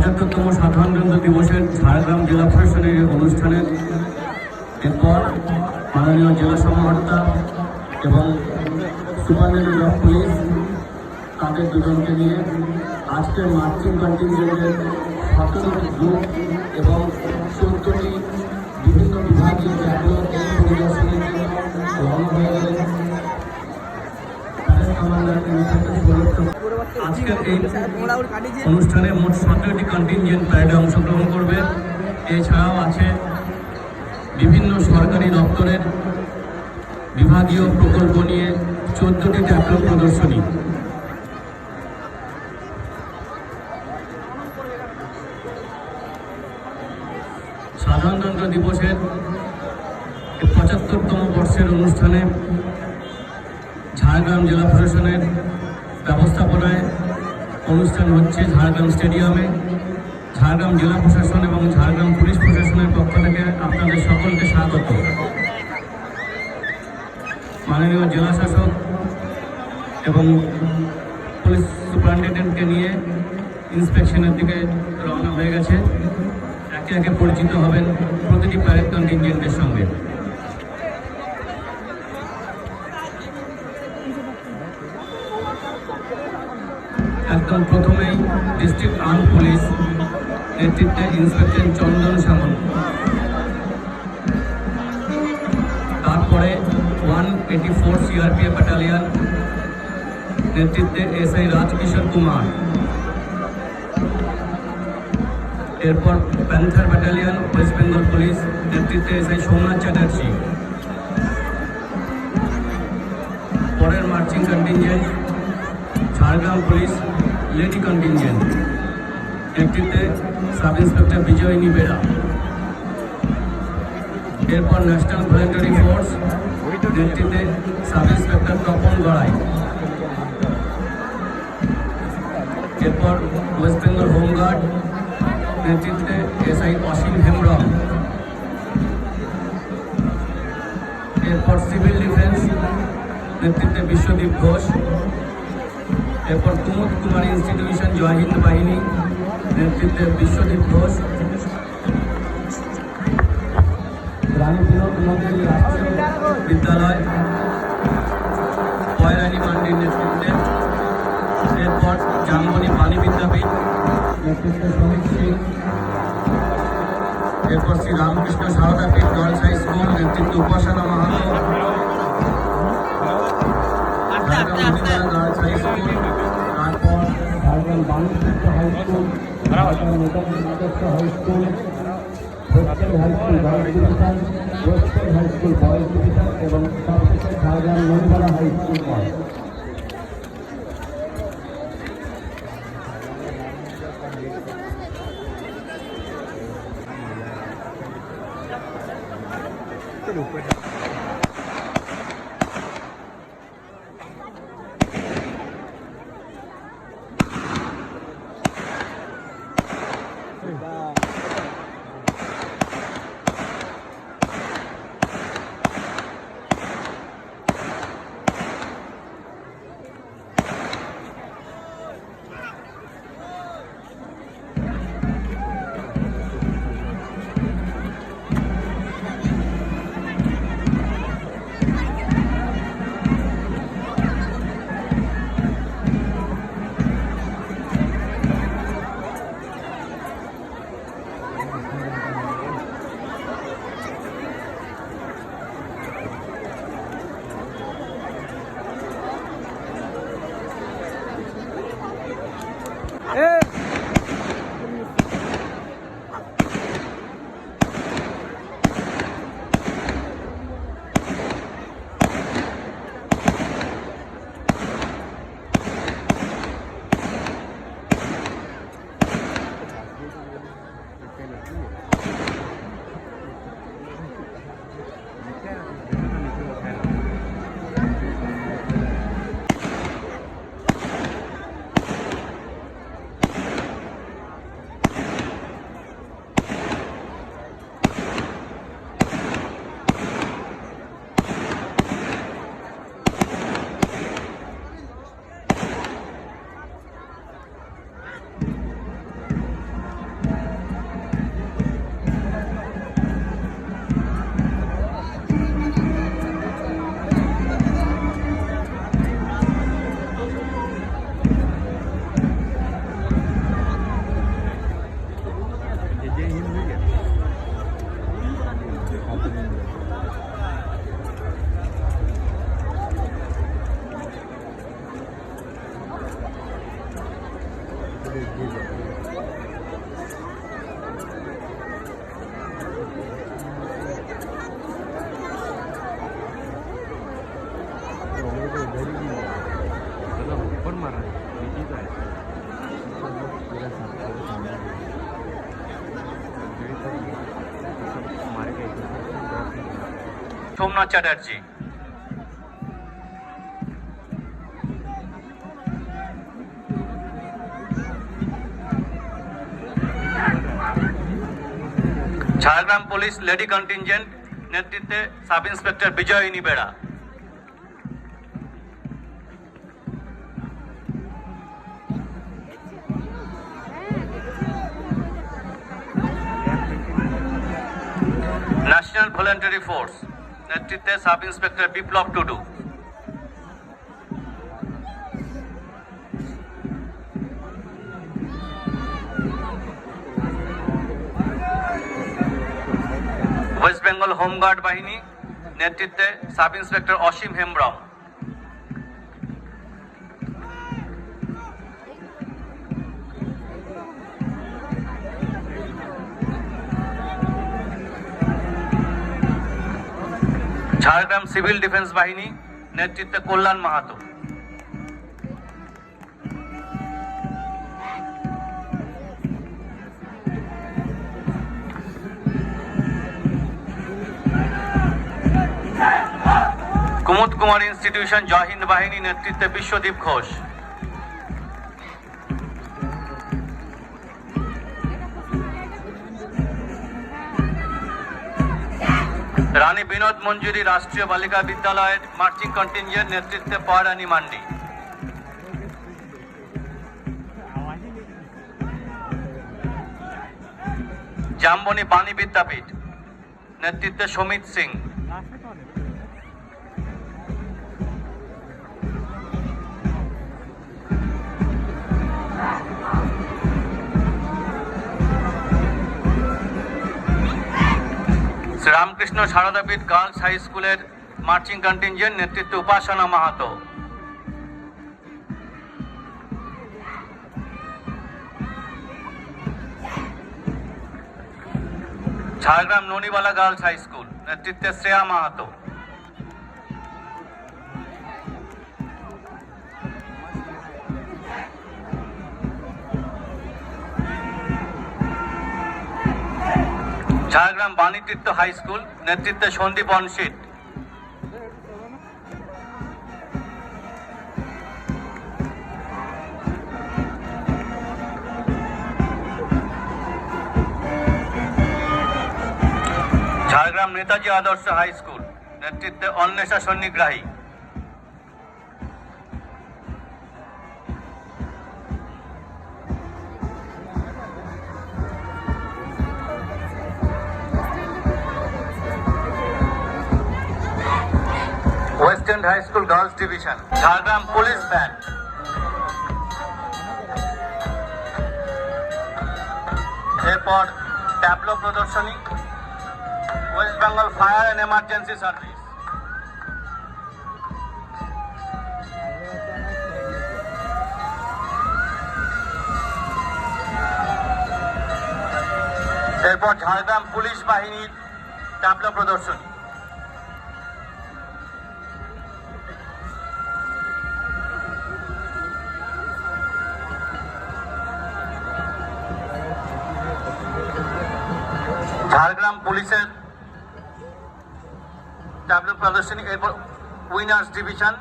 75তম সাধারণতন্ত্র দিবসের ঝাড়গ্রাম জেলা প্রশাসনের অনুষ্ঠানের এরপর মাননীয় জেলা সমাহর্তা এবং সুপারিনটেন্ডেন্ট অফ পুলিশ তাদের দুজনকে নিয়ে আজকের মার্চিং কন্টিনজেন্টের 17টি গ্রুপ এবং 14টি বিভিন্ন বিভাগীয় জাতীয় পরিদর্শনের জন্য রওনা হয়ে গেলেন। আজকের এই অনুষ্ঠানে মোট 17টি কন্টিনজেন্ট প্যারেডে অংশগ্রহণ করবে। এছাড়াও আছে বিভিন্ন সরকারি দপ্তরের বিভাগীয় প্রকল্প নিয়ে 14টি ট্যাবলো প্রদর্শনী। সাধারণতন্ত্র দিবসের 75তম বর্ষের অনুষ্ঠানে ঝাড়গ্রাম জেলা প্রশাসনের ব্যবস্থাপনায় অনুষ্ঠান হচ্ছে ঝাড়গ্রাম স্টেডিয়ামে। ঝাড়গ্রাম জেলা প্রশাসন এবং ঝাড়গ্রাম পুলিশ প্রশাসনের পক্ষ থেকে আপনাদের সকলকে স্বাগত। মাননীয় জেলা শাসক এবং পুলিশ সুপারিনটেন্ডেন্টকে নিয়ে ইন্সপেকশনের দিকে রওনা হয়ে গেছে। একে একে পরিচিত হবেন প্রতিটি প্যারেড কন্টিনজেন্টের সঙ্গে। একদম প্রথমেই ডিস্ট্রিক্ট আর্ম পুলিশ নেতৃত্বে ইন্সপেক্টর চন্দন সামন্ত, তারপরে 184 সিআরপিএফ ব্যাটালিয়ন নেতৃত্বে এসআই রাজকিশোর কুমার, এরপর panther battalion West Bengal police নেতৃত্বে এসআই সোমনাথ চ্যাটার্জি। পরের marching contingent Jhargram police lady contingent নেতৃত্বে সাব ইন্সপেক্টর বিজয় নিবেরা। এরপর ন্যাশনাল ভলেন্টারি ফোর্স নেতৃত্বে সাব ইন্সপেক্টর তপন গড়াই। এরপর ওয়েস্ট বেঙ্গল হোমগার্ড নেতৃত্বে এসআই অসীম হেমব্রম। এরপর সিভিল ডিফেন্স নেতৃত্বে বিশ্বদীপ ঘোষ। এরপর কুমুদ কুমার ইনস্টিটিউশন জয় হিন্দ বাহিনী নেতৃত্বে বিশ্বদীপ ঘোষ। রানী বিনোদ নন্দী রাষ্ট্রীয় বিদ্যালয় পয়রানী মান্ডির নেতৃত্বে। এরপর জামবনি বাণী বিদ্যাপীঠ নেতৃত্বে শ্রমিক সিং। এরপর Shri Ramakrishna Saradapith girls high school নেতৃত্বে Upasana Mahato. Girls high school, তারপর Jhargram Banijya high school, Netaji high school, hostel high school girls division, hostel high school boys division এবং সবশেষে Jhargram Nandipara high school boys. Somnath Chatterjee, Jhargram police lady contingent নেতৃত্বে sub inspector Bijoyini Bera, national voluntary force নেতৃত্বে sub inspector Biplab Tudu, West Bengal home guard বাহিনী নেতৃত্বে sub inspector Asim Hembram, Jhargram civil defence বাহিনী নেতৃত্বে কল্যাণ মাহাতো, কুমুদ Kumar institution জয় হিন্দ বাহিনী নেতৃত্বে বিশ্বদীপ ঘোষ, রানী বিনোদ মঞ্জুরি রাষ্ট্রীয় বালিকা বিদ্যালয়ের মার্চিং কন্টিনজেন্ট নেতৃত্বে পয়রানী মান্ডি, জামবনি বাণী বিদ্যাপীঠ নেতৃত্বে সমিত সিং, রামকৃষ্ণ সারদাপীঠ গার্লস হাই স্কুলের মার্চিং কন্টিনজেন্ট নেতৃত্বে Upasana Mahato, Jhargram Nonibala girls high school নেতৃত্বে শ্রেয়া মাহাতো, ঝাড়গ্রাম বাণীতীর্থ হাই স্কুল নেতৃত্বে সন্দীপ অনশিত, ঝাড়গ্রাম নেতাজি আদর্শ হাই স্কুল নেতৃত্বে Anwesha Sannigrahi, West End high school girls division, Jhargram police band, এরপর ট্যাবলো প্রদর্শনী, West Bengal fire and emergency service, এরপর ঝাড়গ্রাম পুলিশ বাহিনীর ট্যাবলো প্রদর্শনী, ঝাড়গ্রাম পুলিশের ট্যাবলো প্রদর্শনী, এরপর উইনার্স ডিভিশন,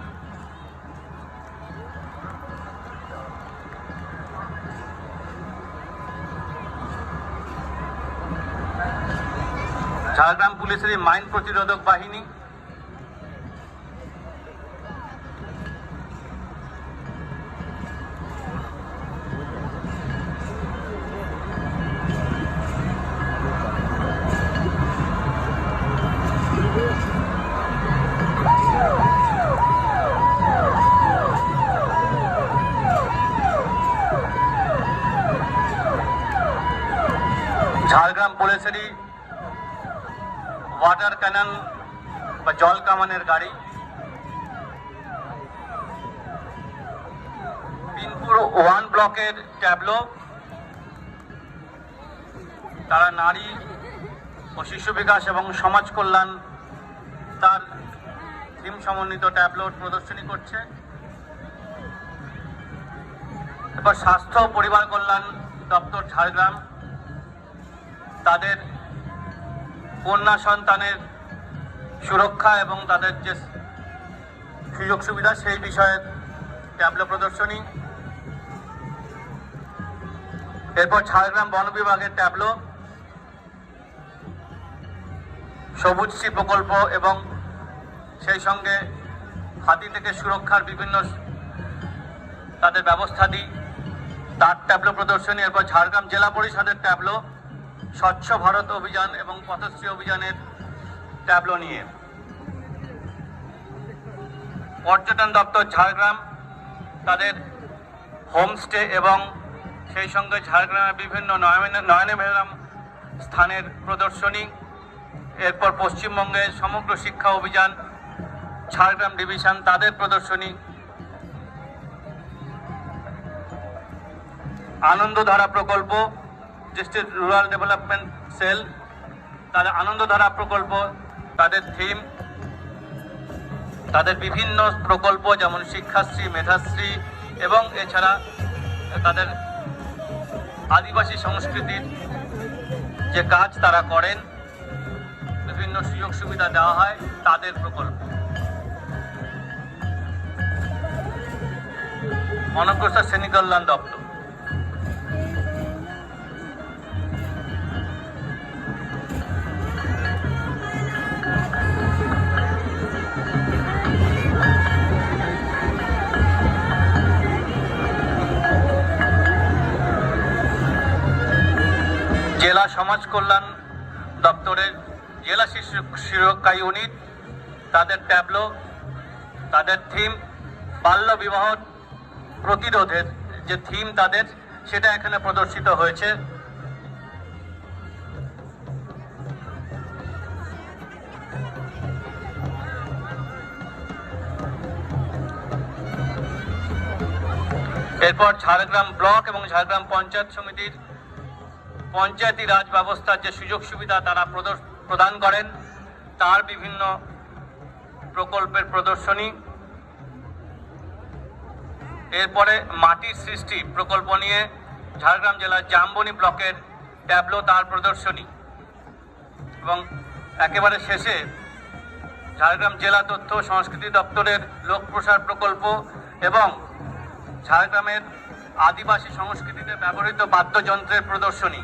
ঝাড়গ্রাম পুলিশের মাইন প্রতিরোধক বাহিনী, ঝাড়গ্রাম পুলিশেরই ওয়াটার ক্যানন বা জল কামানের গাড়ি, বিনপুর ভরতপুর 1 ব্লকের ট্যাবলো, তারা নারী ও শিশু বিকাশ এবং সমাজ কল্যাণ তার থিম সমন্বিত ট্যাবলোর প্রদর্শনী করছে। এরপর স্বাস্থ্য ও পরিবার কল্যাণ দপ্তর ঝাড়গ্রাম তাদের কন্যা সন্তানের সুরক্ষা এবং তাদের যে সুযোগ সুবিধা সেই বিষয়ে ট্যাবলো প্রদর্শনী। এরপর ঝাড়গ্রাম বন বিভাগের ট্যাবলো, সবুজশ্রী প্রকল্প এবং সেই সঙ্গে হাতি থেকে সুরক্ষার বিভিন্ন তাদের ব্যবস্থা দিই তার ট্যাবলো প্রদর্শনী। এরপর ঝাড়গ্রাম জেলা পরিষদের ট্যাবলো, স্বচ্ছ ভারত অভিযান এবং পথশ্রী অভিযানের ট্যাবলো নিয়ে। পর্যটন দপ্তর ঝাড়গ্রাম তাদের হোমস্টে এবং সেই সঙ্গে ঝাড়গ্রামের বিভিন্ন নয়নাভিরাম স্থানের প্রদর্শনী। এরপর পশ্চিমবঙ্গের সমগ্র শিক্ষা অভিযান ঝাড়গ্রাম ডিভিশন তাদের প্রদর্শনী। আনন্দধারা প্রকল্প, ডিস্ট্রিক্ট রুরাল ডেভেলপমেন্ট সেল তাদের আনন্দধারা প্রকল্প, তাদের থিম, তাদের বিভিন্ন প্রকল্প যেমন শিক্ষাশ্রী, মেধাশ্রী এবং এছাড়া তাদের আদিবাসী সংস্কৃতির যে কাজ তারা করেন, বিভিন্ন সুযোগ সুবিধা দেওয়া হয় তাদের প্রকল্প। অনগ্রসর শ্রেণী কল্যাণ দপ্তর, জেলা সমাজ কল্যাণ দপ্তরের জেলা শিশু সুরক্ষা ইউনিট তাদের ট্যাবলো, তাদের থিম বাল্য বিবাহ প্রতিরোধের যে থিম তাদের সেটা এখানে প্রদর্শিত হয়েছে। এরপর ঝাড়গ্রাম ব্লক এবং ঝাড়গ্রাম পঞ্চায়েত সমিতির পঞ্চায়েতি রাজ ব্যবস্থার যে সুযোগ সুবিধা তারা প্রদান করেন তার বিভিন্ন প্রকল্পের প্রদর্শনী। এরপরে মাটির সৃষ্টি প্রকল্প নিয়ে ঝাড়গ্রাম জেলার জামবনি ব্লকের ট্যাবলো তার প্রদর্শনী এবং একেবারে শেষে ঝাড়গ্রাম জেলা তথ্য সংস্কৃতি দপ্তরের লোক প্রসার প্রকল্প এবং ঝাড়গ্রামের আদিবাসী সংস্কৃতিতে ব্যবহৃত বাদ্যযন্ত্রের প্রদর্শনী।